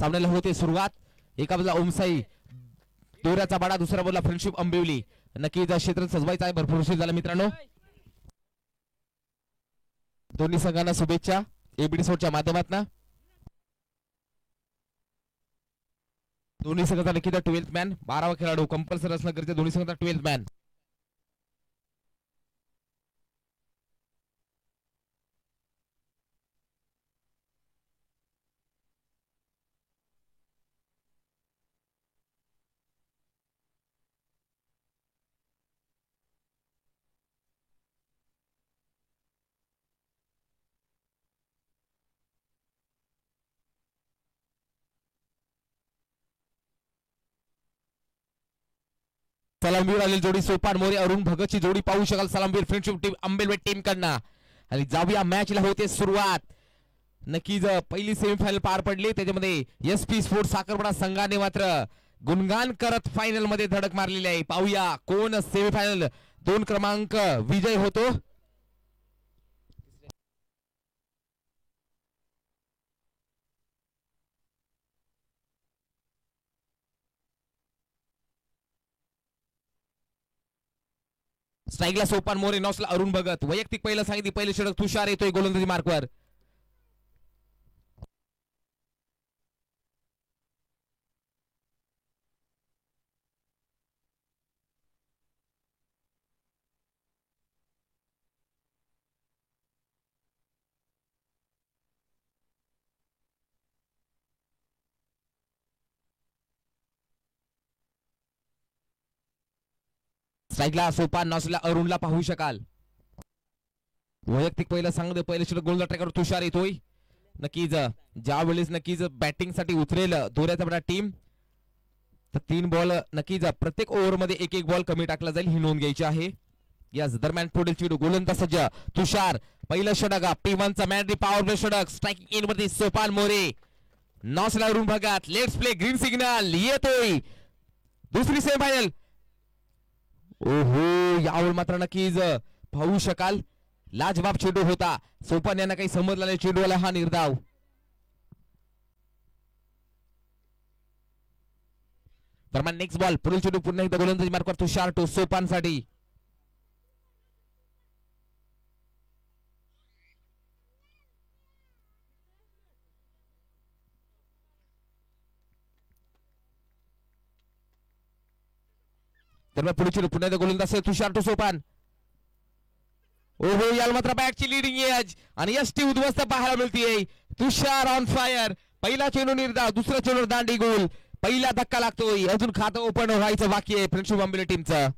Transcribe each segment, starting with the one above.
सामन्याला होते सुरुवात. एका बाजूला ओमसाई दोऱ्याचा बाडा, दुसऱ्या बाजूला फ्रेंडशिप आंबिवली. नक्कीच क्षेत्र सजवायचं आहे. भरपूर उशीर झाला मित्रांनो. दोन्ही संघांना शुभेच्छा एबीडी स्पोर्टच्या माध्यमातून. दोन्ही संघाचा नक्कीच 12th मॅन 12वा खेळाडू कंपल्सरी असणं गरजेचं. दोन्ही संघाचा 12th मॅन. सलामवीर आलेली जोडी सोपान मोरे अरुण भगतची जोडी पाहू शकाल. सलामवीर फ्रेंडशिप टीम आंबेलवे टीम कडनं. आणि जाऊया मॅचला होते सुरुवात. नक्कीच पहिली सेमीफायनल पार पडली. त्याच्यामध्ये एसपी स्पोर्ट्स साखरपडा संघाने मात्र गुणगान करत फायनल मध्ये धडक मारलेली आहे. पाहूया कोण सेमीफायनल 2 क्रमांक विजय होतो. स्ट्राईकला सोपान मोरे, नॉसला अरुण भगत. वैयक्तिक पहिलं सांगितली. पहिले षटक तुषार येतोय गोलंदाजी मार्कवर. स्ट्राईकला सोपान, नॉसला अरुणला पाहू शकाल. वैयक्तिक पहिलं सांगते. पहिले षटक गोलंदाज ट्रॅकर तुषार येतोय. नक्कीच ज्या वेळेस नक्कीच बॅटिंग साठी उतरेल दोऱ्याचा बडा टीम तर 3 बॉल नक्कीच प्रत्येक ओव्हर मध्ये एक बॉल कमी टाकला जाईल ही नोंद घ्यायची आहे. याच दरम्यान पुढील चेंडू गोलंदाज सज्ज तुषार. पहिलं षटक P1 चा मॅन पॉवर प्ले षटक. स्ट्राइकिंग इन मध्ये सोपान मोरे, नॉसला अरुण भगत. लेट्स प्ले ग्रीन सिग्नल येतोय. दुसरी सेमीफायनल. ओहो यावर मात्र नक्कीच पाहू शकाल लाजबाब चेंडू होता. सोपान यांना काही समजला नाही चेंडूला हा निर्धाव. दरम्यान नेक्स्ट बॉल पुढील चेंडू पुन्हा एकदा गोलंदाजी मार्कवर तुषार टू सोपान साठी. दरम्यान पुढील चेंडू पुन्हा एकदा गोलंदाज तुषार टू सोपान. ओहो याला मात्र बॅटची लीडिंग एज आणि यष्टी उद्ध्वस्त पाहायला मिळते. Tushar on fire. पहिला चेंडू निर्धाव, दुसरा चेंडू दांडी गोल. पहिला धक्का लागतोय. अजून खातं ओपन व्हायचं बाकी आहे फ्रेंडशिप आंबेले टीमचं.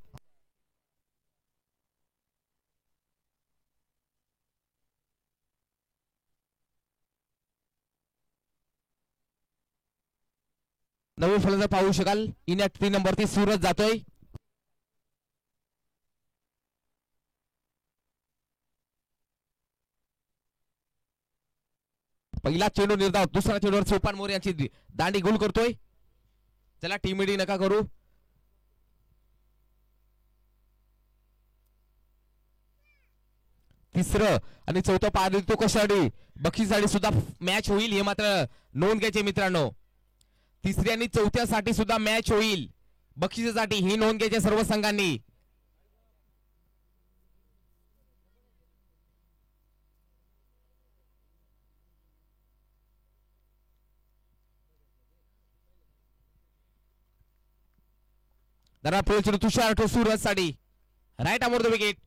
नवीन फलंदाज पाहू शकाल. इन ॲट 3 नंबरती सूरज जातोय. पहिला चेंडू निर्धाव, दुसरा चेंडूवर सोपान मोरे यांची दांडी गोल करतोय. चला टीम मीटिंग नका करू. तिसरं आणि चौथं पार तो कशासाठी बक्षीसाठी सुद्धा मॅच होईल हे मात्र नोंद घ्यायचे मित्रांनो. तिसऱ्या आणि चौथ्यासाठी सुद्धा मॅच होईल बक्षिसासाठी ही नोंद घ्यायची सर्व संघांनी. तुषार टू सूरज साठी राईट अमोर द विकेट.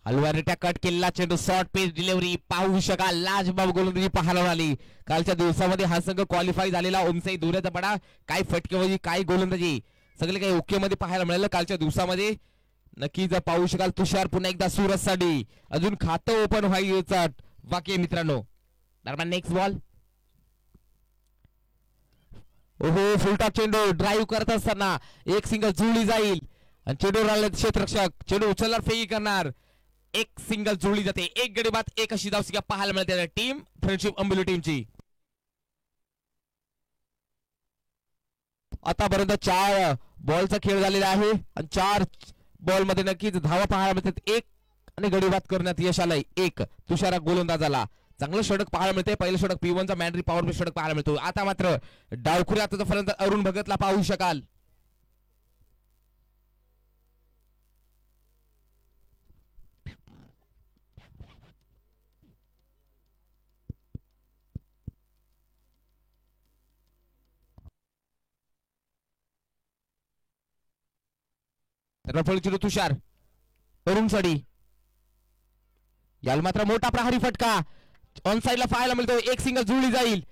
हलवारीट्या कट केलेला चेंडू शॉर्ट पेस डिलिव्हरी पाहू शकाल. लाजबाब गोलंदाजी पाहायला मिळाली. कालच्या दिवसामध्ये हा संघ क्वालिफाय झालेला. ओमसाई दोऱ्याचा पडा, काय फटकेबाजी काय गोलंदाजी सगळे काही ओके मध्ये पाहायला मिळालं कालच्या दिवसामध्ये. नक्कीच पाहू शकाल. तुषार पुन्हा एकदा सूरज साठी अजून खातं ओपन व्हायचं बाकी मित्रांनो. दरम्यान नेक्स्ट बॉल. ओहो फुलटा चेंडू ड्राईव्ह करत असताना एक सिंगल जुळली जाईल आणि चेंडूवर आले क्षेत्ररक्षक. चेंडू उचलणार फेकी करणार. एक सिंगल जुळली जाते. एक गडी बाद एक अशी धावसंख्या पाहायला मिळते टीम फ्रेंडशिप आंबेली टीमची. आतापर्यंत 4 बॉलचा खेळ झालेला आहे आणि 4 बॉल मध्ये नक्कीच धावा पाहायला मिळतात. एक आणि गडी बाद करण्यात यश आलंय. एक तुषारा गोलंदाजाला. चांगलं षटक पाहायला मिळते. पहिलं षटक P1 चा मॅनरी पॉवर प्ले षटक पाहायला मिळतो. आता मात्र डावखुरी आता फलंदाज अरुण भगतला पाहू शकाल. रफल चिरू तुषार अरुण सडी याला मात्र मोठा प्रहारी फटका ऑन साइडला पाहायला मिळतो. एक सिंगल जुळली जाईल.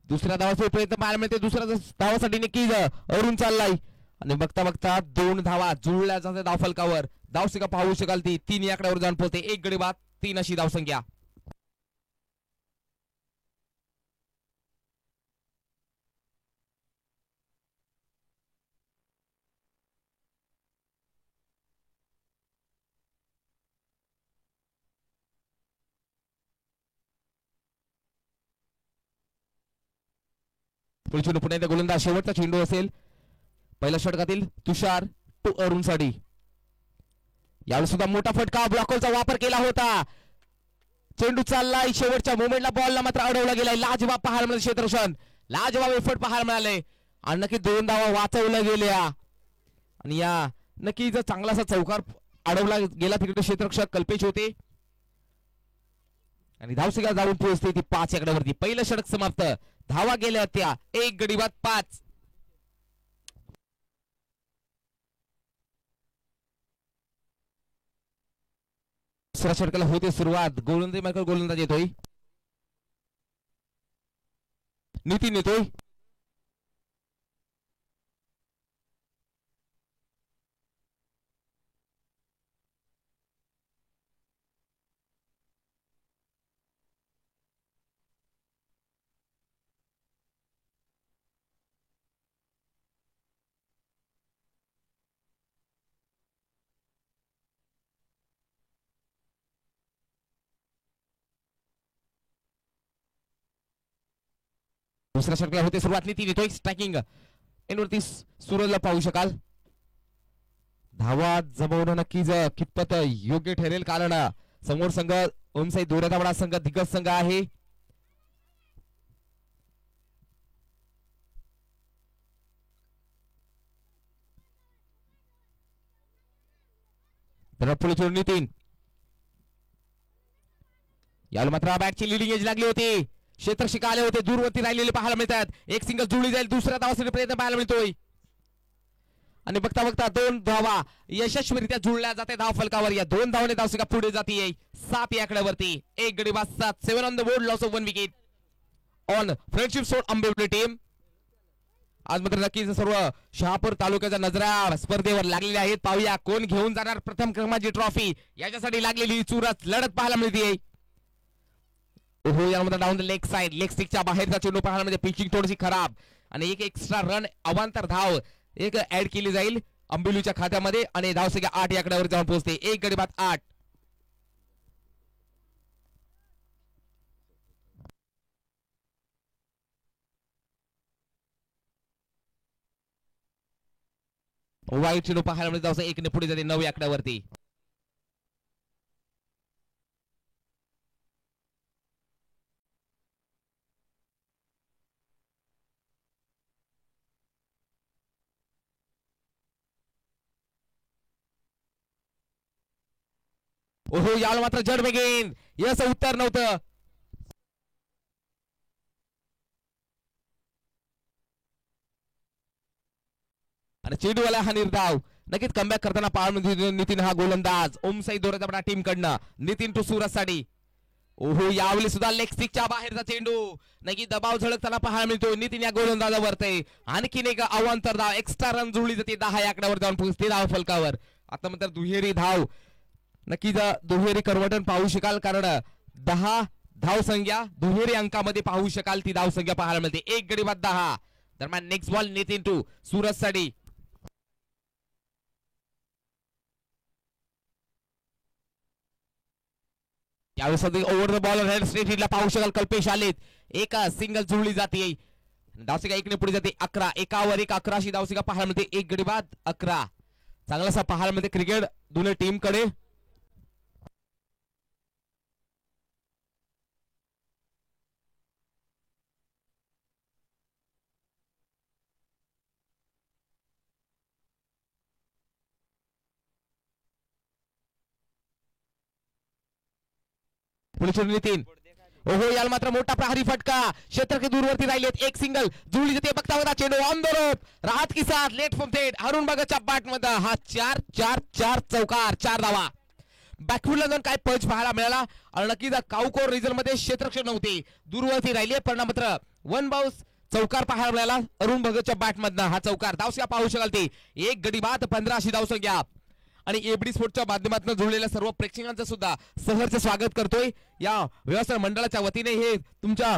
दुसऱ्या धावाचा प्रयत्न पाहायला मिळते. दुसऱ्या धावासाठी नक्कीच अरुण चाललाय आणि बघता बघता 2 धावा जुळल्या जाते धाव फलकावर. धावसंख्या पाहू शकाल ती 3 या आकड्यावर जाऊन पोहोचते. 1 गडी बाद 3 अशी धावसंख्या. पुन्हा एकदा गोलंदाज शेवटचा चेंडू असेल. पहिल्या षटकातील तुषार टू अरुण साडी. यावेळी सुद्धा मोठा फटका ब्लॉकरचा वापर केला होता. चेंडू चाललाय शेवटच्या मोमेंटला बॉलला मात्र अडवला गेलाय. लाजवाब पाहायला मिळाले क्षेत्ररक्षण. लाजवाब एफर्ट पाहायला मिळाले आणि नक्की 2 धावा वाचवल्या गेल्या आणि या नक्कीच चांगलासा चौकार अडवला गेला. तिकडे क्षेत्ररक्षक कल्पेश होते आणि धावसंख्या जाऊन पोहोचते ती 5 आकड्यावरती. पहिलं षटक समाप्त. धावा गेल्या त्या 1 गडी बाद 5. दुसऱ्या षटकाला होते सुरुवात. गोलंदाज येतोय. नितीन येतोय. दुसऱ्या षटकाला होते सुरुवात. नितीन येतोय. स्ट्रायकिंग एनवरती सूरजला पाहू शकाल. धावा जमवणं नक्कीच कितपत योग्य ठरेल कारण समोर संघ ओमसाई दोऱ्याचा संघ दिग्गज संघ आहे. नितीन याला मात्र बॅटची लिडिंग एज लागली होती. क्षेत्ररक्षक आले होते. दूरवरती राहिलेले पाहायला मिळतात. एक सिंगल जुळली जाईल. दुसऱ्या धावासाठी प्रयत्न पाहायला मिळतोय आणि बघता बघता 2 धावा यशस्वीरित्या जुळल्या जाते धाव फलकावर. या 2 धावाने धावसंख्या पुढे जाते 7 या आकड्यावरती. 1 गडी बाद 7. 7 on the board. Loss of 1 wicket on friendship सोड आंबेवली टीम. आज मात्र नक्कीच सर्व शहापूर तालुक्याच्या नजरा स्पर्धेवर लागलेल्या आहेत. पाहूया कोण घेऊन जाणार प्रथम क्रमांकाची ट्रॉफी. याच्यासाठी लागलेली चुरस लढत पाहायला मिळते. ओहो यामध्ये down the leg side leg स्टिकच्या बाहेरचा चेंडू पाहायला म्हणजे पिचिंग थोडीशी खराब आणि एक एक्स्ट्रा रन अवांतर धाव एक ऍड केली जाईल अंबिलूच्या खात्यामध्ये आणि धावसंख्या 8 या आकड्यावर जाऊन पोहोचते. 1 गडी बाद 8. वाईट चेंडू पाहायला मिळते. धावसंख्या 1 ने पुढे जाते 9 या आकड्यावरती. ओहो याला मात्र जड बेगेन याचं उत्तर नव्हतं. आणि चेंडूवाला हा निर्धाव नक्कीच कमबॅक करताना पाहायला नितीन हा गोलंदाज ओमसाई दोऱ्याचा टीम कडनं नितीन टू सूरज साठी. ओहो यावेळी सुद्धा लेग स्टिकच्या बाहेरचा चेंडू नक्की दबाव झळकताना पाहायला मिळतो. नितीन या गोलंदाजावरती आणखीन एक अवांतर धाव एक्स्ट्रा रन जुळली जाते 10 या आकड्यावर जाऊन पोहोचते धाव फलकावर. आता मात्र दुहेरी धाव नक्कीच दुहेरी कन्वर्टन पाहू शकाल कारण 10 धाव संख्या दुहेरी अंकामध्ये पाहू शकाल ती धाव संख्या पाहायला मिळते. 1 गडी बाद 10. दरम्यान next ball Nitin to Suraj साठी. यावेळेस over the ball red straight हिटला पाहू शकाल कल्पेश आलेत. एक सिंगल जुळली जाते. धावसंख्या 1 ने पुढे जाते 11. 1 वर 11 अशी धावसंख्या पाहायला मिळते. 1 गडी बाद 11. चांगलासा पाहायला मिळते क्रिकेट दोन्ही टीम कडे. पुढे नितीन. ओहो, याला मात्र मोठा प्रहारी फटका. क्षेत्र दूरवरती राहिलेत. एक सिंगल जुळली जाते. बघता होता चेंडू ऑन द रोप. राहत की साथ लेट फ्रॉम थेट अरुण बागाच्या बॅट मध्ये हा 4-4-4 चौकार 4 धावा. बॅकफुटला जाऊन काय पंच पाहायला मिळाला आणि नक्कीच काउकोर रिझन मध्ये क्षेत्ररक्षक नव्हते. दूरवरती राहिले. परिणाम मात्र वन बाउन्स चौकार पाहायला मिळाला अरुण भगतच्या बॅट मधनं. हा चौकार धावसंख्या पाहू शकाल ती एक गडी बाद 15 अशी धावसंख्या. आणि एबडी स्पोर्टच्या माध्यमातून जुळलेल्या सर्व प्रेक्षकांचं सुद्धा सहर्ष स्वागत करतोय. या व्यवस्थापन मंडळाच्या वतीने हे तुमच्या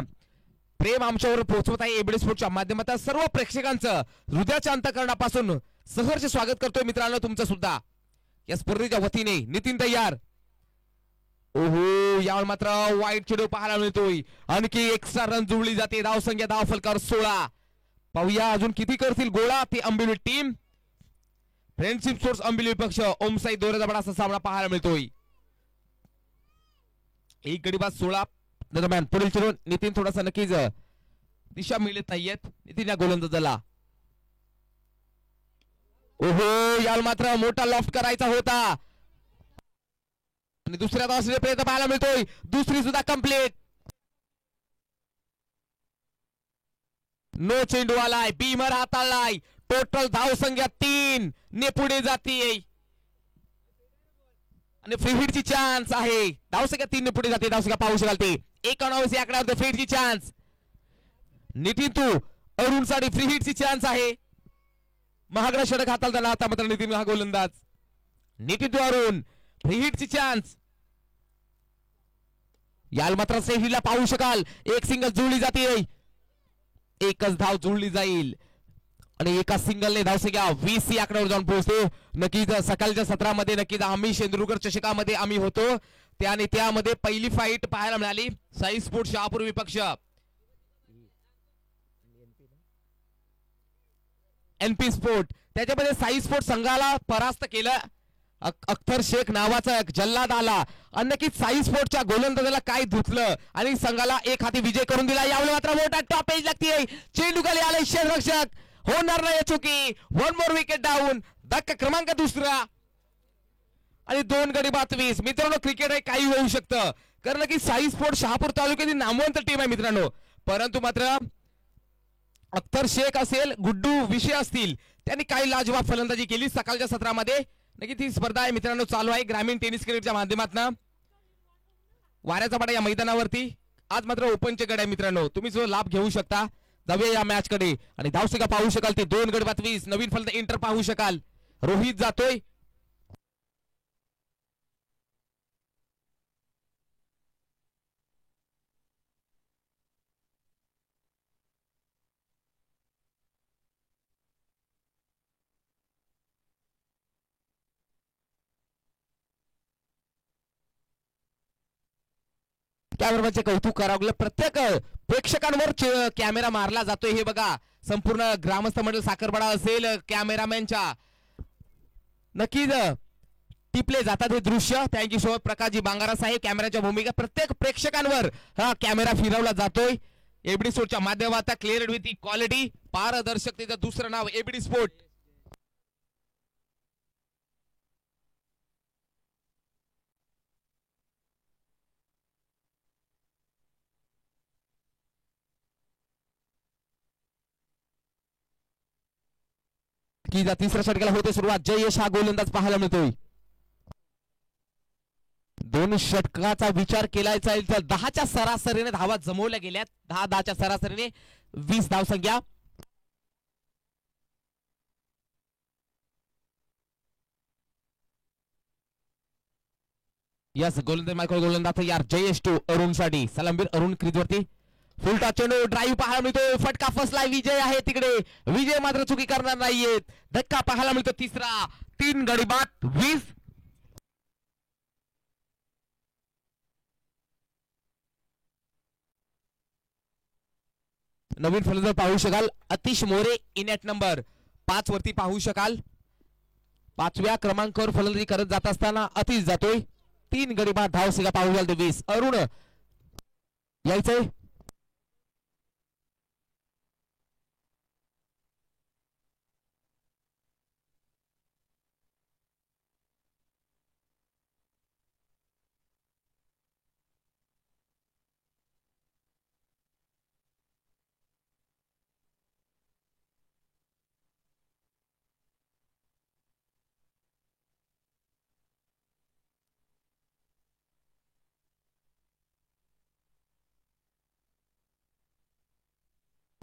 प्रेम आमच्यावर पोहोचवत आहे. एबडी स्पोर्टच्या माध्यमातून सर्व प्रेक्षकांचं हृदयाच्या अंतःकरणापासून सहर्ष स्वागत करतोय मित्रांनो तुमचं सुद्धा या स्पर्धेच्या वतीने. नितीन तयार. ओहो, यावर मात्र वाईट चेंडू पाहायला मिळतोय. आणखी एक्स्ट्रा रन जुळली जाते. धावसंख्या धाव फलकावर 16. पाहूया अजून किती करतील गोळा ती अंबिली टीम. फ्रेंडशिप स्पोर्ट्स अंबिली विपक्ष ओमसाई दोऱ्याचा बडा असा सामना पाहायला मिळतोय. एक गडी बाद 16 दरम्यान पुढील चेंडू नितीन थोडासा नक्कीच दिशा मिळत नाहीयेत नितीन या गोलंदाजाला. ओहो, याला मात्र मोठा लॉफ्ट करायचा होता आणि दुसऱ्या धावासाठी प्रयत्न पाहायला मिळतोय. दुसरी सुद्धा कंप्लीट. नो चेंडू आलाय. बीमर हाताळलाय. टोटल धावसंख्या 3 ने पुढे जाते आणि फ्री हिटची चान्स आहे. धावसंख्या 3 ने पुढे जाते. धावसंख्या पाहू शकाल ते 91 आकड्यावर फ्री हिटची चान्स. नितीन तू अरुण साठी फ्री हिटची चान्स आहे. महागडा षटक हाताळताना आता मात्र नितीन हा गोलंदाज. नितीन तू अरुण फ्री हिटची चान्स. याल मात्र सेव्हीला पाहू शकाल. एक सिंगल जुळली जाते. एकच धाव जुळली जाईल आणि एका सिंगलने धावसंख्या 20 आकड्यावर जाऊन पोहोचते. नक्कीच सकाळच्या सत्रामध्ये नक्कीच आम्ही शेंद्रुकर चषकामध्ये आम्ही होतो त्याने त्यामध्ये पहिली फाईट पाहायला मिळाली. साई स्पोर्ट शहापूर विपक्ष एनपी स्पोर्ट. त्याच्यामध्ये साई स्पोर्ट संघाला परास्त केलं. अख्तर शेख नावाचा एक जल्लाद आला आणि नक्कीच साई स्पोर्टच्या गोलंदाजाला काय धुतलं आणि संघाला एक हाती विजय करून दिला. यावेळी मात्र मोठा टॉप एज लागते. चेंडू खाली आले क्षेत्ररक्षक. होणार नाही चुकी. 1 मोर विकेट डाऊन. धक्का क्रमांक दुसरा आणि 2 गडी बाद 20. मित्रांनो क्रिकेट आहे काही होऊ शकतं कारण की साई स्पोर्ट शहापूर तालुक्याची नामवंत टीम आहे मित्रांनो. परंतु मात्र अख्तर शेख असेल गुड्डू विषय असतील त्यांनी काही लाजवाब फलंदाजी केली सकाळच्या सत्रामध्ये. नक्कीच ही स्पर्धा आहे मित्रांनो चालू आहे ग्रामीण टेनिस क्रिकेटच्या माध्यमातून. वाऱ्याचा पाडा या मैदानावरती आज मात्र ओपनचे गड आहे मित्रांनो. तुम्ही जो लाभ घेऊ शकता. जाऊया या मॅच कडे आणि धावसंख्या पाहू शकाल ती 2 गडी बाद 20. नवीन फलंदाज इंटर पाहू शकाल. रोहित जातोय. कॅमेरामॅनचे कौतुक करावं. प्रत्येक प्रेक्षकांवर कॅमेरा मारला जातोय. हे बघा संपूर्ण ग्रामस्थ मंडळ साखरपडा असेल कॅमेरामॅनच्या नक्कीच टिपले जातात हे दृश्य. थँक्यू सो मच प्रकाशजी बांगारा साहेब. कॅमेराच्या भूमिका प्रत्येक प्रेक्षकांवर हा कॅमेरा फिरवला जातोय. एबडी स्पोर्टच्या माध्यमातून क्लिअर विथ क्वालिटी पारदर्शकतेचं दुसरं नाव एबडी स्पोर्ट. की तिसऱ्या षटकाला होते सुरुवात. जयेश हा गोलंदाज पाहायला मिळतोय. 2 षटकाचा विचार केला जाईल तर 10च्या सरासरीने धावा जमवल्या गेल्यात. 10-10च्या सरासरीने 20 धावसंख्या. यस गोलंदाज मायक्रो गोलंदाज तयार. जयेश टू अरुण साठी सलामवीर अरुण क्रीजवरती. फुलटा चेंडू ड्राईव्ह पाहायला मिळतो. फटका फसलाय. विजय आहे तिकडे. विजय मात्र चुकी करणार नाहीयेत. धक्का पाहायला मिळतो तिसरा. 3 गडी बाद 20. नवीन फलंदाज पाहू शकाल अतिश मोरे इन ॲट नंबर 5 वरती पाहू शकाल. 5व्या क्रमांकावर फलंदाजी करत जात असताना अतिश जातोय. 3 गडी बाद धावसंख्या पाहू शकाल 20. अरुण यायचंय.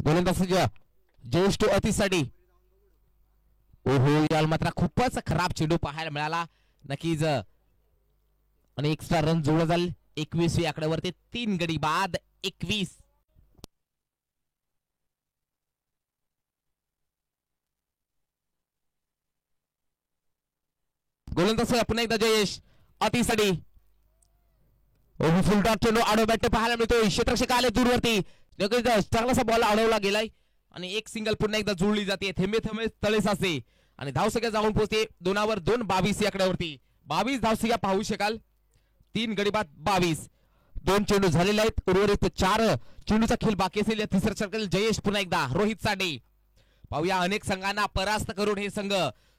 गोलंदाज ज्येष्ठ अतिसाठी. ओहो, याला मात्र खूपच खराब चेंडू पाहायला मिळाला. नक्कीच आणि एक्स्ट्रा रन जोड झाले. 21 आकड्यावरती 3 गडी बाद 21. गोलंदाज पुन्हा एकदा जयेश अतिसाठी. ओहो, फुलटॉप चेंडू आडो बॅट पाहायला मिळतोय. क्षेत्ररक्षक आले दूरवरती. चांगलासा बॉल अडवला गेलाय आणि एक सिंगल पुन्हा एकदा जुळली जाते. थेंबे थेंबे तळे साचे आणि धावसंख्या जाऊन पोहोचते 2वर 2 22 आकड्यावरती. 22 धावसंख्या पाहू शकाल. 3 गडी बाद 22. 2 चेंडू झालेले आहेत. उर्वरित 4 चेंडूचा खेळ बाकी असेल. तिसऱ्या षटकातील जयेश पुन्हा एकदा रोहित साठे. पाहूया, अनेक संघांना परास्त करून हे संघ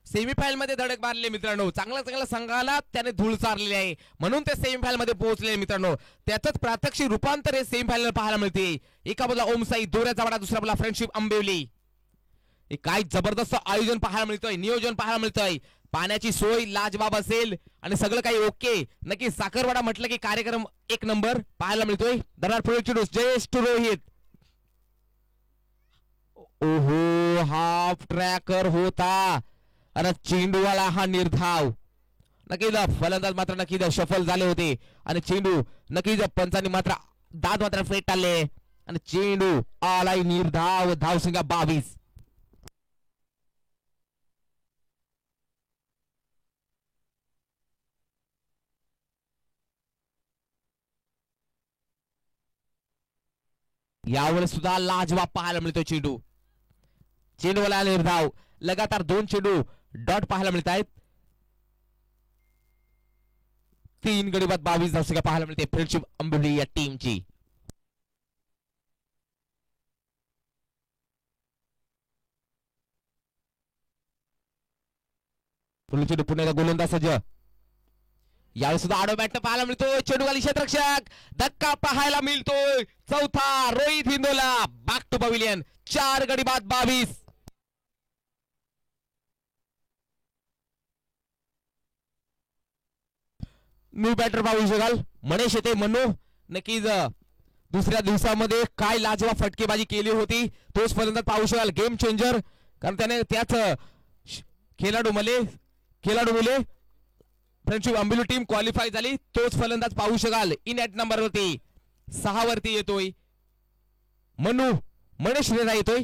सेमीफायनल मध्ये धडक मारले मित्रांनो. चांगल्या संघाला त्याने धूळ चारलेली आहे म्हणून ते सेमीफायनल मध्ये पोहोचले मित्रांनो. त्याच प्रात्यक्षिक रूपांतर हे सेमीफायनल पाहायला मिळते. एका बाजूला ओमसाई दोऱ्याचा वाडा, दुसऱ्या बाजूला फ्रेंडशिप आंबिवली. काय जबरदस्त आयोजन पाहायला मिळतोय, नियोजन पाहायला मिळतोय. पाण्याची सोय लाजबाब असेल आणि सगळं काही ओके. नक्की साखरवाडा म्हटलं की कार्यक्रम 1 नंबर पाहायला मिळतोय. दरार पुढे चेंडू जयेश टू रोहित. ओहो, हाफ ट्रॅकर होता आणि चेंडूवाला हा निर्धाव. नक्कीच फलंदाज मात्र नक्कीच सफल झाले होते आणि चेंडू नक्कीच पंचांनी मात्र दाद मात्र फेटाळले आणि चेंडू आलाय निर्धाव. धावसंख्या 22. यावेळेस सुद्धा लाजवाब पाहायला मिळतो चेंडू. चेंडूवाला निर्धाव. लगातार 2 चेंडू डॉट पाहायला मिळत आहेत. 3 गडी बाद 22 धावसंख्या पाहायला मिळते फ्रेंडशिप आंबिवली या टीमची. चेंडू पुन्हा एकदा गोलंदाज सज्ज. यावेळी सुद्धा आडो बॅट पाहायला मिळतोय. चेंडूवाली क्षेत्ररक्षक. धक्का पाहायला मिळतोय. चौथा रोहित हिंदोला. Back to pavilion. 4 गडी बाद 22. न्यू बॅटर पाहू शकाल मनेश येते. मनो नक्कीच दुसऱ्या दिवसामध्ये काय लाजवाब फटकेबाजी केली होती तोच फलंदाज पाहू शकाल. गेम चेंजर, कारण त्याने त्याच खेळाडू मुले फ्रेंडशिप आंबिवली टीम क्वालिफाय झाली. तोच फलंदाज पाहू शकाल. इन ॲट नंबर वरती 6 वरती येतोय मनेश रेजा येतोय.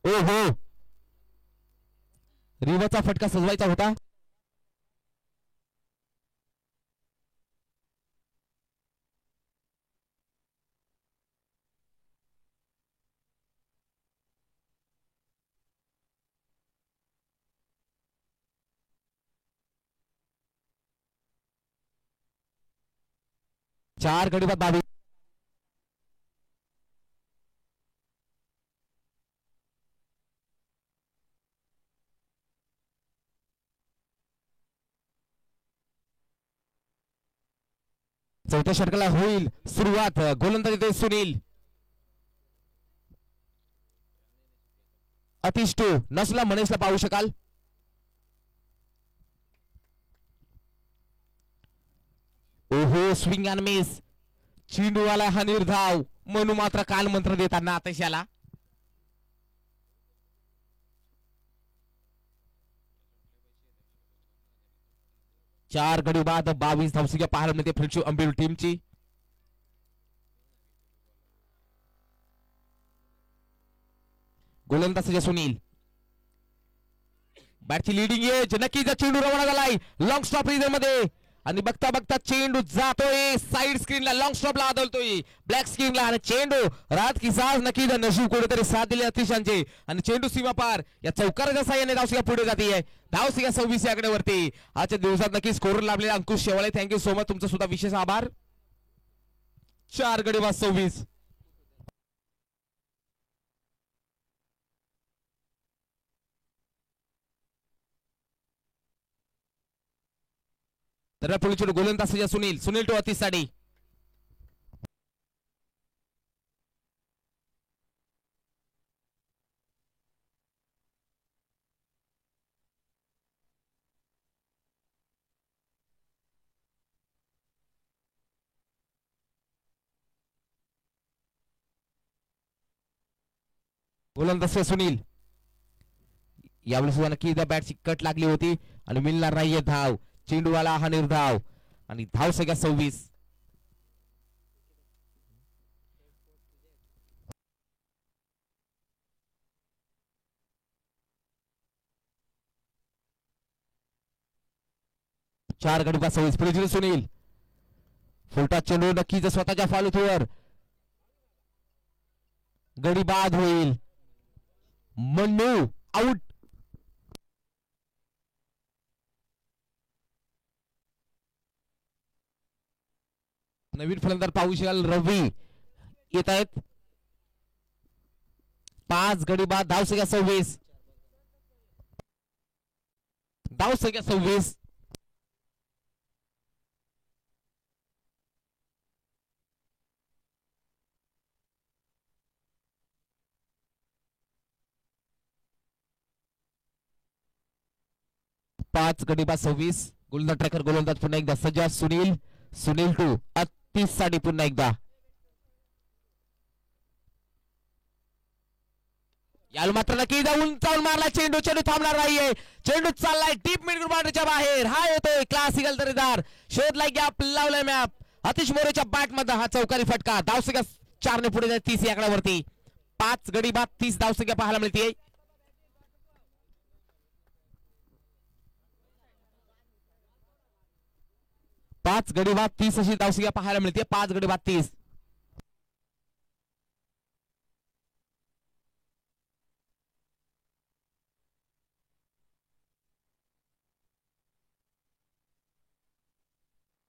ओहो, रिवाचा फटका सजवायचा होता. चार गडी बाद 22. चौथ्या षटकाला होईल सुरुवात. गोलंदाज येते सुनील. अतिश टू नसला मनेशला पाहू शकाल. ओहो, स्विंग अँड मिस. चेंडूवाला हा निर्धाव. मनू मात्र काल मंत्र देताना आतिशाला. चार गडी बाद 22 धावसंख्या पाहायला मिळते फ्रेंडशिप आंबिवली टीमची. गोलंदाज सुनील. बॅटची leading as. नक्कीच चेंडू रवाना झालाय लॉंग स्टॉप रिझन मध्ये आणि बघता बघता चेंडू जातोय साइड स्क्रीनला. लॉंग स्टॉपला आदळतोय ब्लॅक स्क्रीनला आणि चेंडू रात की साज. नक्कीच नशीब कुठेतरी साथ दिले अतिशांचे आणि चेंडू सीमा पार या चौकाराच्या साह्याने धावसंख्या पुढे जाते. धावसंख्या 26 आकड्यावरती. आजच्या दिवसात नक्कीच स्कोर लाभलेला अंकुश शेवाळे, थँक्यू सो मच. तुमचा सुद्धा विशेष आभार. 4 गडी बाद 26. तर पुढे चेंडू गोलंदाज सुनील टू अतिसाठी. गोलंदाज सुनील. यावेळी सुद्धा नक्की बॅटची कट लागली होती आणि मिळणार नाहीये धाव. चेंडूवाला हा निर्धाव आणि धाव संख्या 26. चार गडी 26. पुढे सुनील. फुलटा चेंडू नक्कीच स्वतःच्या फालुथीवर गडी बाद होईल. मन्नू आउट. नवीन फलंदाज पाहू शकाल रवी येत आहेत. 5 गडी बाद. धाव संख्या 26. धाव संख्या 26. पाच गडी बाद 26. गोलंदाज ट्रॅकर गोलंदाज पुन्हा एकदा सज्जा. सुनील. सुनील टू 38 साठी पुन्हा एकदा. याला मात्र नक्की जाऊन चावून मारला चेंडू. चेंडू थांबणार नाहीये. चेंडू चाललाय डीप मिड ग्राउंडच्या बाहेर. हा येतोय क्लासिकल दरेदार. शोधलाय गॅप. लावलाय मॅप. अतिश मोरेच्या बॅट मध्ये हा चौकारी फटका. धावसंख्या 4 ने पुढे 30 या आकड्यावरती. 5 गडी बाद 30 धावसंख्या पाहायला मिळते. 5 गडी बाद 30 अशी धावसंख्या पाहायला मिळते. 5 गडी बाद 30.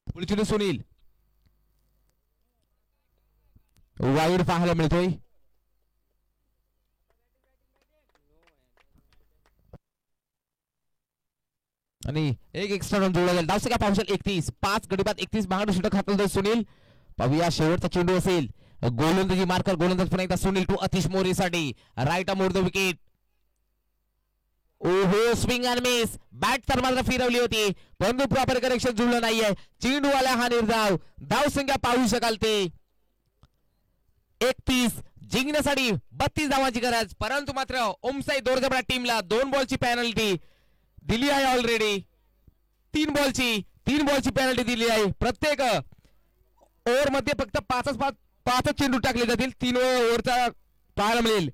पुढे सुनील. वाईड पाहायला मिळतोय. आणि एक एक्स्ट्रा रन जोडला जाईल. धावसंख्या पाहू शकाल 31. 5 गडी बाद 31. महागड षटक हाताळतोय सुनील. पाहूया शेवटचा चेंडू असेल. गोलंदाजी मार्कर गोलंदाज पुन्हा एकदा सुनील टू अतिश मोरेसाठी. राईट मोर द विकेट. ओहो स्विंग अँड मिस. बॅट तर मात्र फिरवली होती परंतु प्रॉपर कनेक्शन जुळलं नाहीये. चेंडूवाला हा निर्धाव. धाव संख्या पाहू शकाल ते 31. जिंकण्यासाठी 32 धावांची गरज परंतु मात्र ओमसाई दोरजबडा टीमला 2 बॉलची पेनल्टी दिली आहे ऑलरेडी. 3 बॉलची पेनल्टी दिली आहे. प्रत्येक ओव्हर मध्ये फक्त 5 चेंडू टाकले जातील. 3 ओव्हरचा पाहायला मिळेल.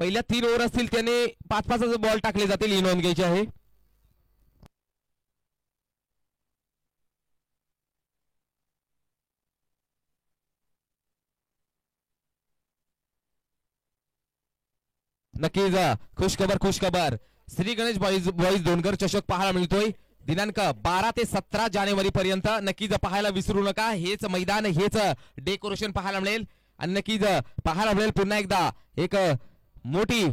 पहिल्या 3 ओव्हर असतील त्याने 5 बॉल टाकले जातील. ही नोंद घ्यायची आहे. नक्कीच खुशखबर. श्री गणेश बॉईज दोनगर चषक पाहायला मिळतोय. दिनांक 12 ते 17 जानेवारी पर्यंत नक्कीच पाहायला विसरू नका. हेच मैदान हेच डेकोरेशन पाहायला मिळेल आणि नक्कीच पाहायला मिळेल पुन्हा एकदा एक मोठी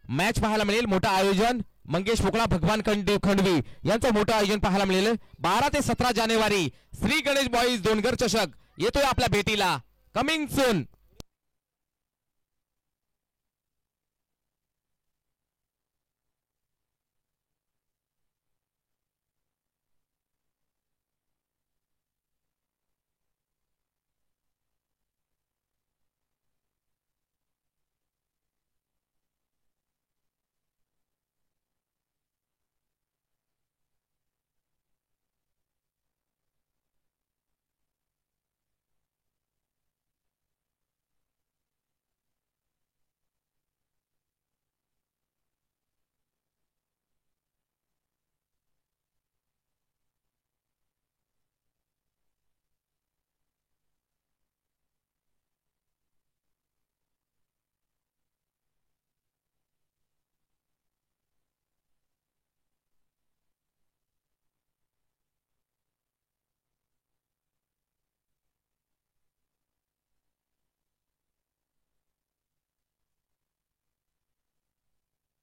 मॅच पाहायला मिळेल. मोठं आयोजन मंगेश फोकळा भगवान खंडवी यांचं मोठं आयोजन पाहायला मिळेल. 12 ते 17 जानेवारी श्री गणेश बॉईज दोनगर चषक येतोय आपल्या भेटीला. Coming soon.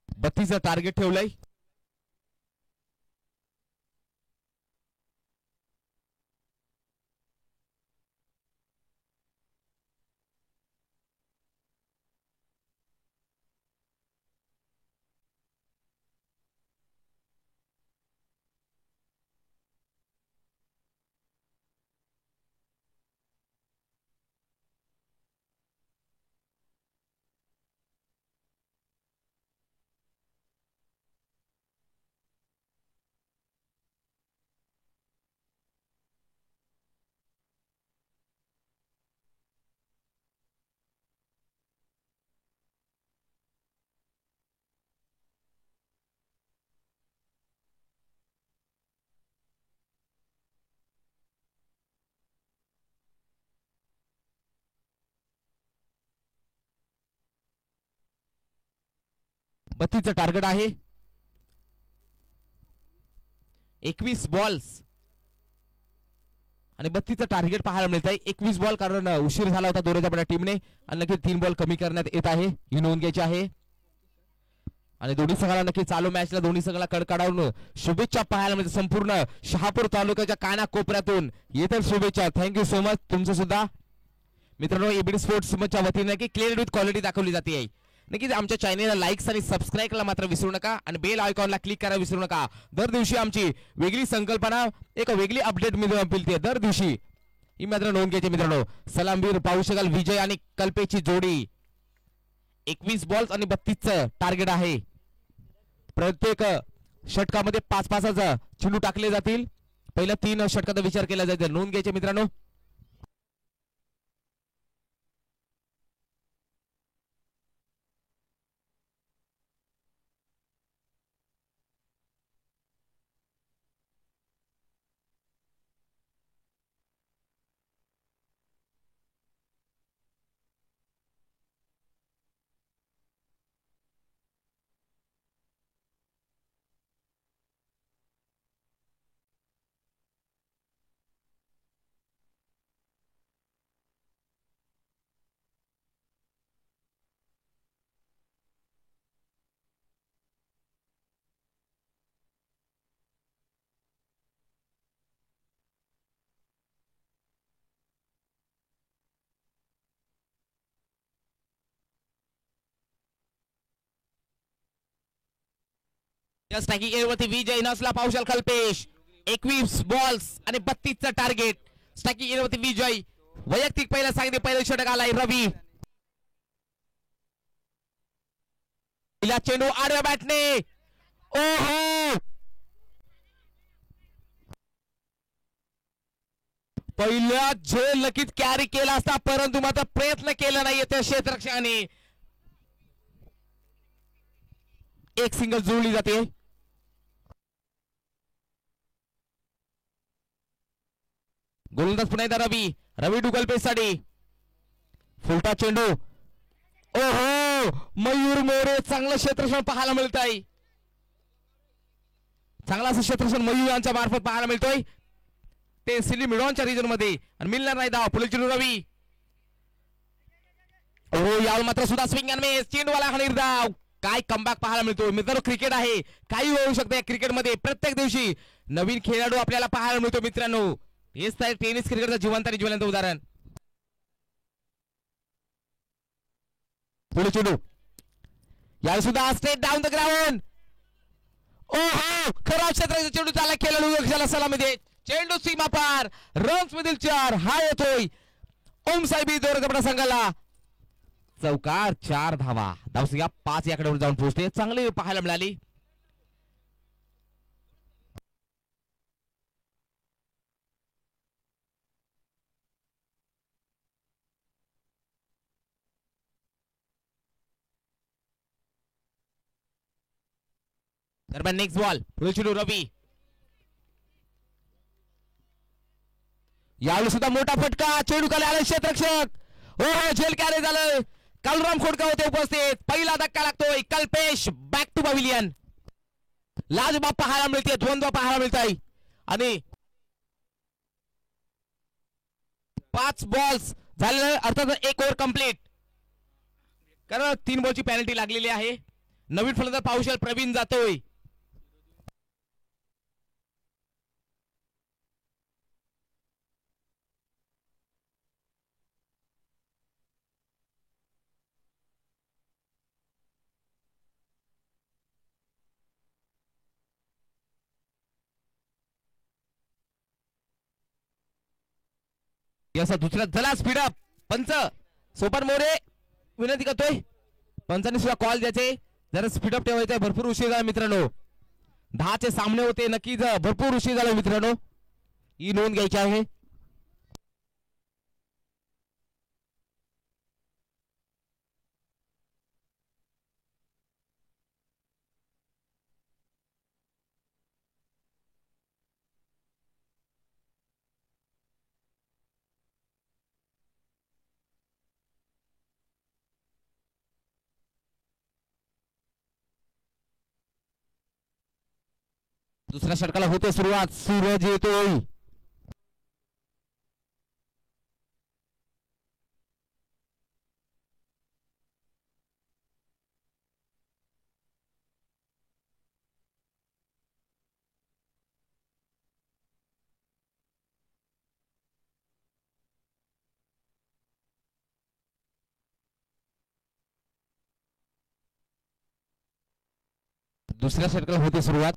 बत्तीसचं टार्गेट ठेवलंय. 32चं टार्गेट आहे. 21 बॉल्स आणि 32चं टार्गेट पाहायला मिळत आहे. 21 बॉल कारण उशीर झाला होता दोरेच्या टीमने आणि नक्की 3 बॉल कमी करण्यात येत आहे. ही नोंद घ्यायची आहे. आणि दोन्ही संघाला नक्की चालू मॅचला दोन्ही संघाला कडकडावून शुभेच्छा पाहायला मिळते. संपूर्ण शहापूर तालुक्याच्या काना कोपऱ्यातून येतील शुभेच्छा. थँक्यू सो मच तुमचं सुद्धा. मित्रांनो एबीडी स्पोर्ट्सच्या वतीने की क्लिअर विथ क्वालिटी दाखवली जाते आहे. नक्कीच आमच्या चॅनेलला लाईक्स आणि सबस्क्राईब करायला मात्र विसरू नका आणि बेल आयकॉनला क्लिक करायला विसरू नका. दर दिवशी आमची वेगळी संकल्पना एक वेगळी अपडेट मिळते दर दिवशी. ही मात्र नोंद घ्यायची मित्रांनो. सलामवीर पाहू शकाल विजय आणि कल्पेची जोडी. 21 बॉल्स आणि 32चं टार्गेट आहे. प्रत्येक षटकामध्ये 5-5 चेंडू टाकले जातील. पहिल्या 3 षटकाचा विचार केला जाईल. नोंद घ्यायची मित्रांनो. स्ट्रायकिंग एरियावरती विजय नसला पाहू शकाल कल्पेश. 21 बॉल्स आणि 32चं टार्गेट. स्ट्रायकिंग एरियावरती विजय वैयक्तिक पहिला सांगितले. पहिला षटक आलाय रवी. पहिला चेंडू आडव्या बॅटने. ओहो पहिल्या झेल नक्कीच कॅरी केला असता परंतु मात्र प्रयत्न केला नाहीये त्या क्षेत्ररक्षकाने. एक सिंगल जुळली जाते. गोलंदाज पुन्हा एकदा रवी. रवी डुगल पेसाठी फुलटा चेंडू. ओहो मयूर मोरे चांगलं क्षेत्रक्षण पाहायला मिळत आहे. चांगला असं क्षेत्रक्षण मयूर यांच्या मार्फत पाहायला मिळतोय. ते सिली मिडॉनच्या रिजन मध्ये आणि मिळणार नाही धाव. पुढील चेंडू रवी. ओहो यावर मात्र सुद्धा स्विंग अँड मिस. चेंडूवाला हा निर्धाव. काय कमबॅक पाहायला मिळतो मित्रांनो. क्रिकेट आहे काही होऊ शकते. क्रिकेटमध्ये प्रत्येक दिवशी नवीन खेळाडू आपल्याला पाहायला मिळतो मित्रांनो. हेच तर टेनिस क्रिकेटचं जिवंत आणि ज्वलंत उदाहरण. पुढे चेंडू यावेळी सुद्धा स्ट्रेट डाऊन द ग्राउंड. ओहो खराब क्षेत्राचा चेंडू चालला. खेळाडू यक्षाला सलामी देत. चेंडू सीमा पार. रन्स मधील 4 हा येतोय ओम साहेबी दोरगपडा संघाला. चौकार 4 धावा. धावसंख्या 5 याकडे जाऊन पोहोचते. चांगली पाहायला मिळाली. दरम्यान नेक्स्ट बॉल. पुढील चेंडू रवी. यावेळी सुद्धा मोठा फटका. चेंडू खाली आला क्षेत्ररक्षक. हो झेल कॅरे झालं. कालराम खोडका होते उपस्थित. पहिला धक्का लागतोय. Kalpesh back to pavilion. लाजबाब पाहायला मिळते. द्वंद्व पाहायला मिळत आहे आणि 5 बॉल्स झाले. अर्थात 1 ओव्हर कंप्लीट कारण 3 बॉलची पेनल्टी लागलेली आहे. नवीन फलंदाज पाहुशल प्रवीण जातोय. दुसरा चला स्पीडअप. पंच सोपान मोरे विनंती करतोय. पंचांनी सुद्धा कॉल द्यायचे. जरा स्पीडअप ठेवायचं. भरपूर उशीर झाला मित्रांनो. 10चे सामने होते. नक्कीच भरपूर उशीर झाला मित्रांनो. ही नोंद घ्यायची आहे. दुसऱ्या षटकाला होते सुरुवात. सूरज येतोय. दुसऱ्या षटकाला होते सुरुवात.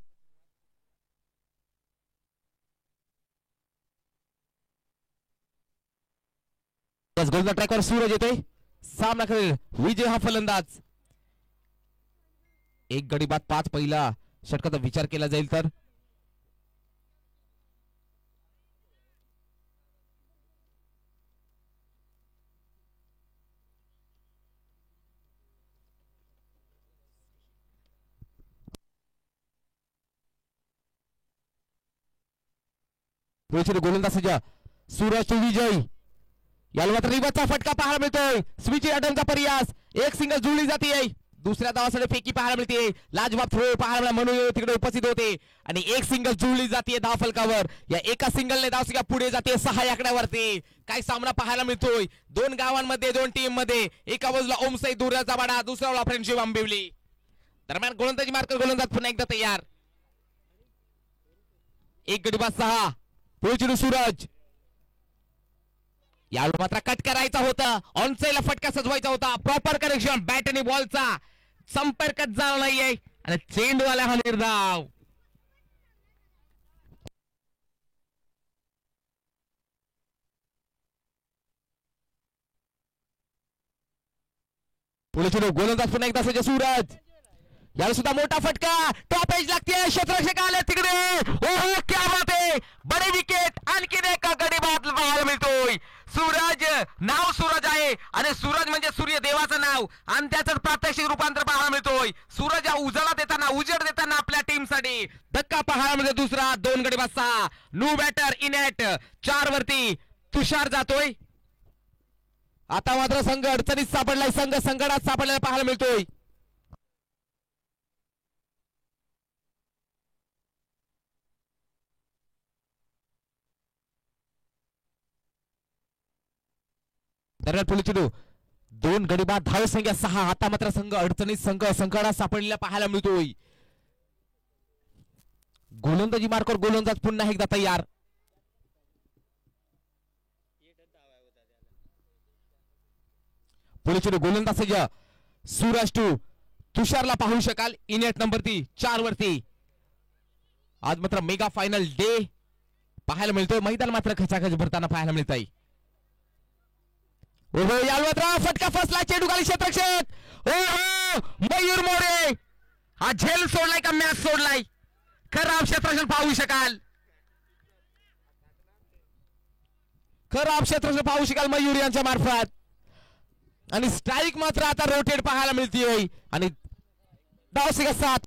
गोलंदाज ट्रॅकवर सूरज येतोय. सामना खेळेल विजय हा फलंदाज. एक गडी बाद 5 पहिला षटकाचा विचार केला जाईल तर गोलंदाज सज्ज. सूरज टू विजय. याला मात्र रिबाचा फटका पाहायला मिळतोय. स्विच अटमचा प्रयास. एक सिंगल जुळली जाते. दुसऱ्या धावासाठी फेकी पाहायला मिळते. लाजवाब थ्रो पाहायला म्हणून तिकडे उपस्थित होते आणि एक सिंगल जुळली जाते धाव फलकावर. या एका सिंगलने धावसंख्या पुढे जाते 6 आकड्यावरती. काय सामना पाहायला मिळतोय दोन गावांमध्ये, दोन टीम मध्ये. एका बाजूला ओमसाई दुर्याचा बाडा, दुसऱ्या बाजूला फ्रेंडशिप आंबिवली. दरम्यान गोलंदाजी मार्कर गोलंदाज पुन्हा एकदा तयार. एक गडी बाद 6. पुढे सूरज. यावेळी मात्र कट करायचा होता. ऑनसाईडला फटका सजवायचा होता. प्रॉपर कनेक्शन बॅट आणि बॉलचा संपर्कच झाला नाहीये आणि चेंडूवाला हा निर्धाव. पुढे चेंडू गोलंदाज पुन्हा एकदा सज्ज सूरज. याला सुद्धा मोठा फटका. टॉप एज लागते. क्षेत्ररक्षक आले तिकडे. ओहो क्या बात आहे. बडी विकेट. आणखीन एक गडी बाद पाहायला मिळतोय. सूरज नाव सूरज आहे आणि सूरज म्हणजे सूर्य देवाचं नाव आणि त्याचं प्रात्यक्षिक रूपांतर पाहायला मिळतोय. सूरज हा उजाळा देताना, उजेड देताना आपल्या टीम साठी धक्का पाहायला मिळतो. दुसरा 2 गडी बाद 6. न्यू बॅटर इनॅट 4 वरती तुषार जातोय. आता मात्र संघ अडचणीत सापडलाय. संघ संकटात सापडलेला पाहायला मिळतोय. दरम्यान पुढे चेंडू 2 गडी बाद धाव संख्या 6. आता मात्र संघ अडचणीत, संघ संकटात सापडलेला पाहायला मिळतोय. गोलंदाजी मार्कर गोलंदाज पुन्हा एकदा तयार. पुढे चेंडू गोलंदाज सज्ज. सूरज टू तुषारला पाहू शकाल इनेट नंबर 4 वरती. आज मात्र मेगा फायनल डे पाहायला मिळतोय. मैदान मात्र खचाखच भरताना पाहायला मिळत आहे. ओहो याला मात्र फटका फसला. चेंडू खाली क्षेत्ररक्षक. ओहो मयूर मोरे हा झेल सोडलाय का मॅच सोडलाय. खराब क्षेत्ररक्षण पाहू शकाल. खराब क्षेत्ररक्षण पाहू शकाल मयूर यांच्या मार्फत. आणि स्ट्राईक मात्र आता रोटेट पाहायला मिळते आणि धावसंख्या 7.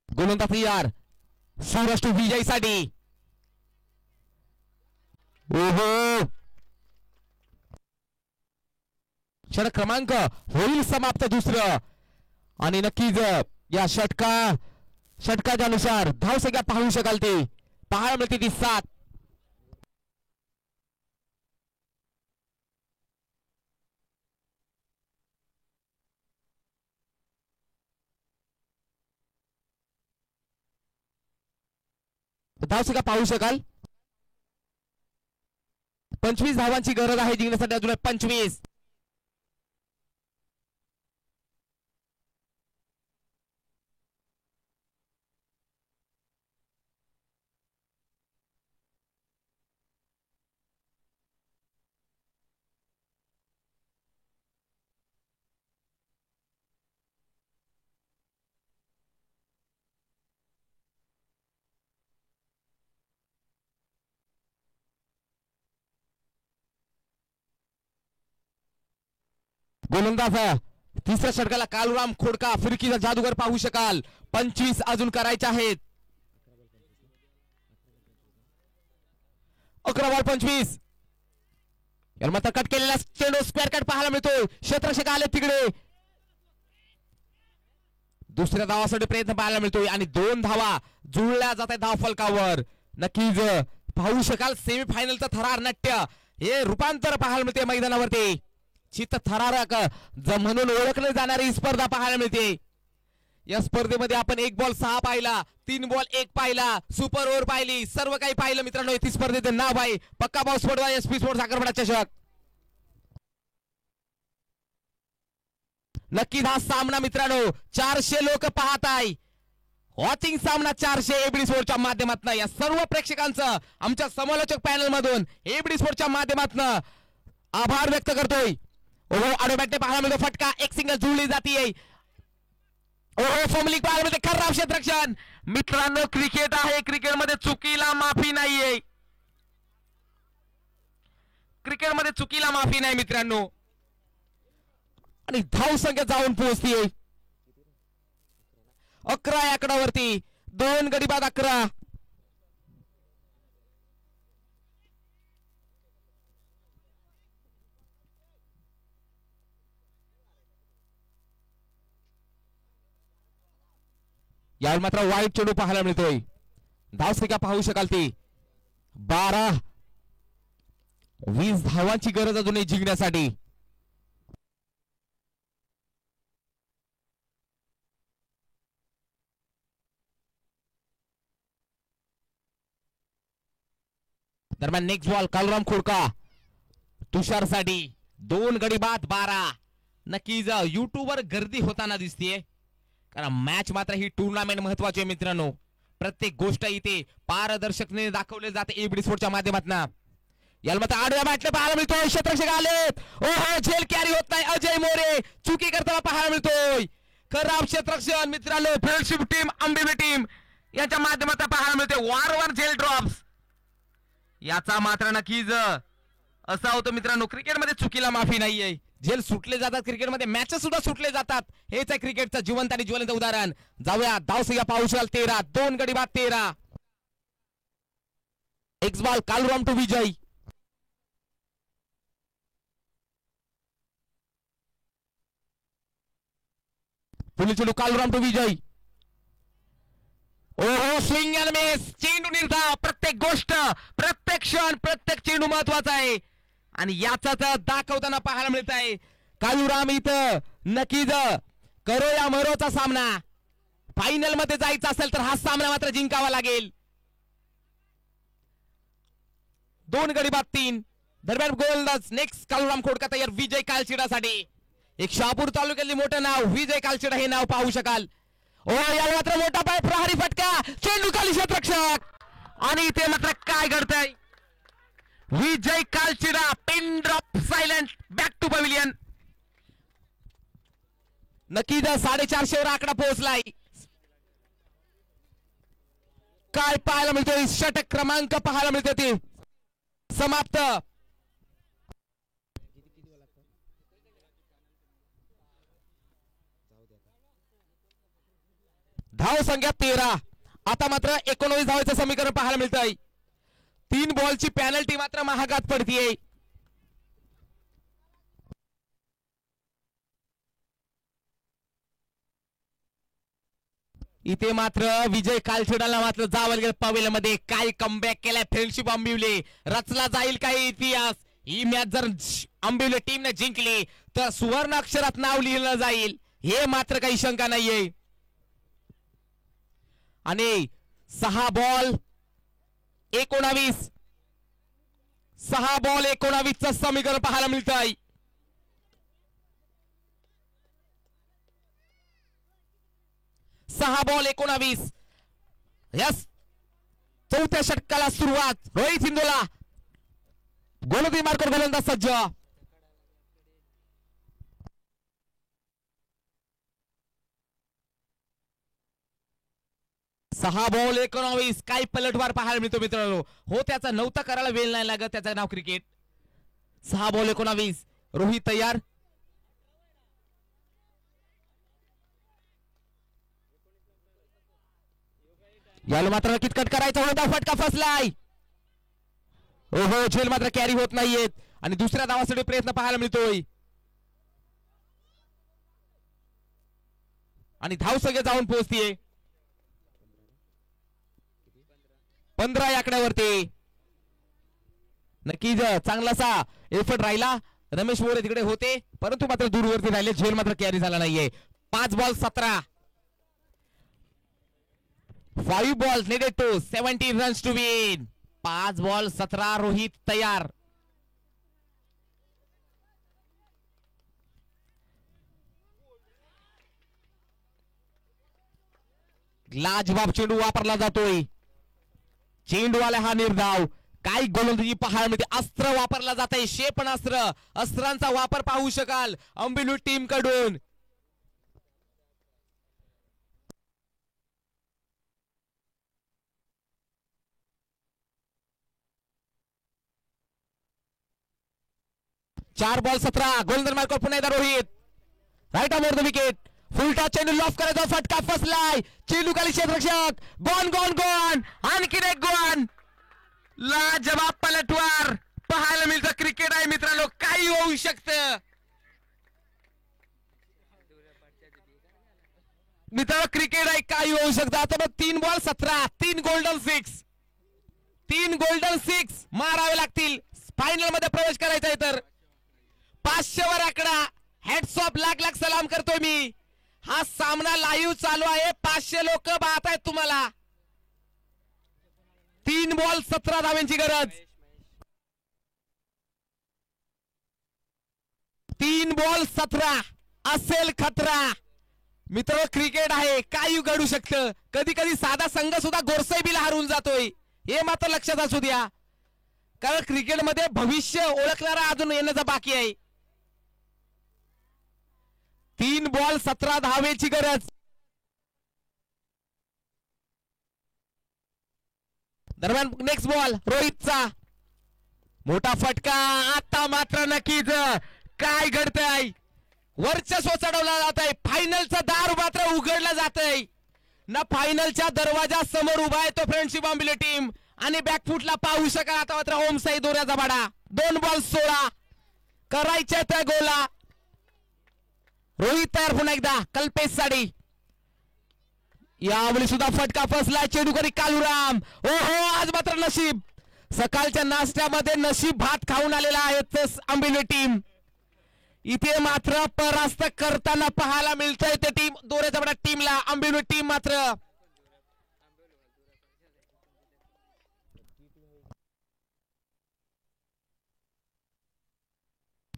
गोलंदाज तयार. सूरज टू विजय साठी. ओहो षटक क्रमांक होईल समाप्त दुसरं आणि नक्कीच या षटकाच्या नुसार धावसंख्या पाहू शकाल ते पाहायला मिळते ती 7. धावसंख्या पाहू शकाल 25 धावांची गरज आहे जिंकण्यासाठी. अजून 25. गोलंदाज तिसऱ्या षटकाला कालुराम खोडका फिरकीचा जादूगर पाहू शकाल. 25 अजून करायचे आहेत. 11 बॉल 25. याला मात्र कट केलेला चेंडू स्क्वेअर कट पाहायला मिळतोय. क्षेत्ररक्षक आले तिकडे. दुसऱ्या धावासाठी प्रयत्न पाहायला मिळतोय आणि 2 धावा जुळल्या जात आहेत धाव फलकावर. नक्कीच पाहू शकाल सेमीफायनलचं थरार नाट्य हे रूपांतर पाहायला मिळते मैदानावरती. चित्त थरारक म्हणून ओळखले जाणारी ही स्पर्धा पाहायला मिळते. या स्पर्धेमध्ये आपण 1 बॉल 6 पाहिला, 3 बॉल 1 पाहिला, सुपर ओव्हर पाहिली, सर्व काही पाहिलं मित्रांनो. या स्पर्धेचं नाव आहे पक्का पाऊस पडवा SP स्पोर्ट्स साखरपडा चषक. नक्कीच हा सामना मित्रांनो 400 लोक पाहत आहे. वॉचिंग सामना 400 एबडी स्पोर्टच्या माध्यमातून. या सर्व प्रेक्षकांचं आमच्या समालोचक पॅनल मधून एबडी स्पोर्टच्या माध्यमातून आभार व्यक्त करतोय. ओहो ऑटोमॅटिक पाहायला मिळतो फटका. एक सिंगल जुळली जाते. ओहो फॉर्मलिंग पाहायला मिळते. खराब क्षेत्ररक्षण मित्रांनो. क्रिकेट आहे, क्रिकेटमध्ये चुकीला माफी नाहीये. क्रिकेटमध्ये चुकीला माफी नाही मित्रांनो. आणि धाव संख्या जाऊन पोहोचतीये 11 या आकडावरती. 2 गडी बाद 11. यावेळी मात्र वाईट चेंडू पाहायला मिळतोय. धावसंख्या पाहू शकाल ती 12-20 धावांची गरज अजूनही जिंकण्यासाठी. दरम्यान नेक्स्ट बॉल कालराम खोडका तुषार साठी. 2 गडी बाद 12. नक्कीच युट्यूबवर गर्दी होताना दिसतीये कारण मॅच मात्र ही टुर्नामेंट महत्वाची आहे मित्रांनो. प्रत्येक गोष्ट इथे पारदर्शकने दाखवले जाते एबडी स्पोर्टच्या माध्यमातून. याला मात्र आडव्या बॅटले पाहायला मिळतोय. क्षेत्ररक्षक आलेत. ओहो झेल कॅरी होत नाही. अजय मोरे चुकी करताना पाहायला मिळतोय. खराब क्षेत्ररक्षण मित्रांनो. फ्रेंडशिप टीम आंबेबी टीम यांच्या माध्यमातून पाहायला मिळते. वारंवार झेल ड्रॉप्स. याचा मात्र नक्कीच असा होतं मित्रांनो क्रिकेटमध्ये चुकीला माफी नाहीये. झेल सुटले जातात क्रिकेटमध्ये, मॅचेस सुद्धा सुटले जातात. हेच आहे क्रिकेटचं जिवंत आणि ज्वलंत उदाहरण. जाऊया धावसंख्या पाहू शकाल 13. 2 गडी बाद 13. एक्स बॉल कालराम टू विजय. पुढील चेंडू कालराम टू विजय. ओहो स्विंग अँड मिस. चेंडू निर्धाव. प्रत्येक गोष्ट, प्रत्येक क्षण, प्रत्येक चेंडू महत्वाचा आहे आणि याचाच दाखवताना पाहायला मिळत आहे. कालुराम इथं नक्कीच करो या मरोचा सामना. फायनल मध्ये जायचं असेल तर हा सामना मात्र जिंकावा लागेल. 2 गडी बाद 3. दरम्यान गोलंदाज नेक्स्ट कालुराम खोडका तयार विजय कालचिडासाठी. एक शहापूर तालुक्यातले मोठं नाव विजय कालचिडा हे नाव पाहू शकाल. ओ याला मात्र मोठा पाय प्रहारी फटका. चेंडू खाली क्षेत्ररक्षक आणि इथे मात्र काय घडतंय. विजय कालचिडा pin drop silent back to pavilion. नक्कीच 450 वर आकडा पोहोचलाय. काय पाहायला मिळतोय. षटक क्रमांक पाहायला मिळतो ते समाप्त. धाव संख्या 13. आता मात्र 19 धावांचं समीकरण पाहायला मिळतंय. 3 बॉलची पॅनल्टी मात्र महागात पडतीये. इथे मात्र विजय कालचिडाला मात्र जावं लागेल पवेलमध्ये. काय कमबॅक केलाय फ्रेंडशिप आंबिवले. रचला जाईल काही इतिहास. ही मॅच जर आंबिवले टीमने जिंकली तर सुवर्ण अक्षरात नाव लिहिलं जाईल हे मात्र काही शंका नाहीये. आणि 6 बॉल 19. 6 बॉल 19चं समीकरण पाहायला मिळत आहे. सहा बॉल 19. यस चौथ्या षटकाला सुरुवात. रोहित हिंदोला गोलंदाजी मार्कर गोलंदाज सज्ज. 6 बॉल 19. काय पलटवार पाहायला मिळतो मित्रांनो. हो त्याचा नव्हता करायला वेळ नाही लागत. त्याचं नाव क्रिकेट. 6 बॉल 19. रोहित तयार. याला मात्र कितकट करायचा होता. फटका फसलाय. ओहो झेल मात्र कॅरी होत नाहीयेत आणि दुसऱ्या धावासाठी प्रयत्न पाहायला मिळतोय आणि धाव सगळे जाऊन पोहोचतीये 15 या आकड्यावरती. नक्कीच चांगलासा एफर्ट राहिला. रमेश मोरे तिकडे होते परंतु मात्र दूरवरती राहिले. झेल मात्र कॅरी झाला नाहीये. 5 ball 17. 5 balls needed to 70 runs to win. 5 ball 17. Rohit तयार. लाजवाब चेंडू वापरला जातोय. चेंडूवाला हा निर्धाव. काय गोलंदाजी पाहायला मिळते. अस्त्र वापरला जात आहे. क्षेपणास्त्र. अस्त्रांचा वापर पाहू शकाल अंबिलू टीम कडून. चार बॉल 17. गोलंदाज मार्कवर पुन्हा एकदा Rohit. Right off the wicket. फुलटा चेंडू लॉफ करायचा. फटका फसलाय. चेंडू खाली क्षेत्ररक्षक. Gone gone gone. आणखीन एक गॉन. लाजवाब पलटवार पाहायला मिळतं. क्रिकेट आहे मित्रांनो. काही होऊ शकतं मित्रांनो. क्रिकेट आहे काही होऊ शकतं. आता मग 3 बॉल 17. 3 गोल्डन 6. 3 गोल्डन 6 मारावे लागतील फायनल मध्ये प्रवेश करायचा आहे तर. 500 वर आकडा. Hats off. लाख लाख सलाम करतोय मी. हा सामना लाईव्ह चालू आहे. 500 लोक पाहत आहेत तुम्हाला. 3 बॉल 17 धावांची गरज. 3 बॉल 17 असेल खतरा मित्र. क्रिकेट आहे काही घडू शकतं. कधी कधी साधा संघ सुद्धा गोरसाहेबीला हरवून जातोय. हे मात्र लक्षात असू द्या कारण क्रिकेटमध्ये भविष्य ओळखणारा अजून येण्याचा बाकी आहे. 3 बॉल 17 धावेची गरज. दरम्यान नेक्स्ट बॉल रोहितचा. मोठा फटका. आता मात्र नक्कीच काय घडतंय. वर्चस्व चढवला जात आहे. फायनलचं दार मात्र उघडलं जात आहे ना. फायनलच्या दरवाजा समोर उभा आहे तो फ्रेंडशिप आंबिले टीम आणि बॅकफुटला पाहू शकाल. आता मात्र ओम साई दोऱ्याचा बाडा. 2 बॉल 16 करायच्या त्या गोला. रोहित तयार पुन्हा एकदा. कल्पेश साडी. यावेळी सुद्धा फटका फसला. चेंडूकरी कालुराम. ओहो आज मात्र नशीब. सकाळच्या नाश्त्यामध्ये नशीब भात खाऊन आलेला आहे आंबिले टीम. इथे मात्र परास्त करताना पाहायला मिळतंय ते टीम दोऱ्याच्या बडा टीमला. आंबिले टीम मात्र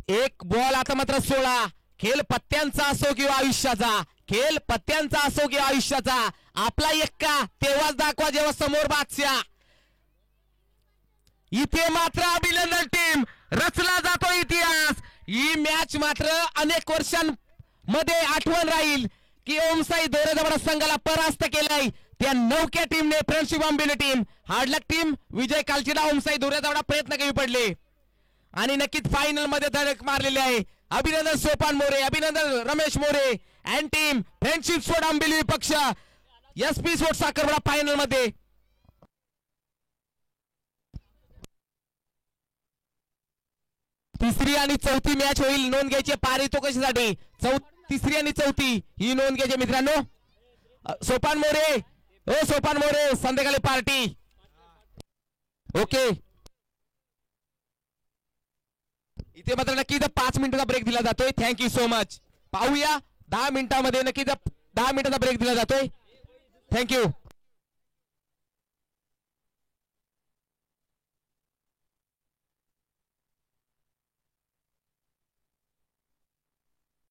1 बॉल आता मात्र 16. खेळ पत्त्यांचा असो किंवा आयुष्याचा. खेळ पत्त्यांचा असो किंवा आयुष्याचा. आपला एक्का तेव्हाच दाखवा जेव्हा समोर बादशाह. इथे मात्र अभिनंदन टीम रचला जातो इतिहास. ही मॅच मात्र अनेक वर्षांमध्ये आठवण राहील की ओमसाई दोरेजवळ संघाला परास्त केलाय त्या नौक्या टीमने. फ्रेंडशिप आंबिले टीम. हार्डलक टीम विजय कालचीला ओमसाई दोरेजवळ प्रयत्न कमी पडले आणि नक्कीच फायनल मध्ये धडक मारलेले आहे. अभिनंदन सोपान मोरे. अभिनंदन रमेश मोरे अँड टीम फ्रेंडशिप स्पोर्ट आंबिली पक्ष एसपी स्पोर्ट साखरवाडा फायनल मध्ये. तिसरी आणि चौथी मॅच होईल. नोंद घ्यायची पारितोषिकासाठी. तिसरी आणि चौथी ही नोंद घ्यायची मित्रांनो. सोपान मोरे. ओ सोपान मोरे संध्याकाळी पार्टी. ओके इथे मात्र नक्की 5 मिनिटाचा ब्रेक दिला जातोय. Thank you so much. पाहूया 10 मिनिटांमध्ये नक्की 10 मिनिटाचा ब्रेक दिला जातोय. थँक्यू.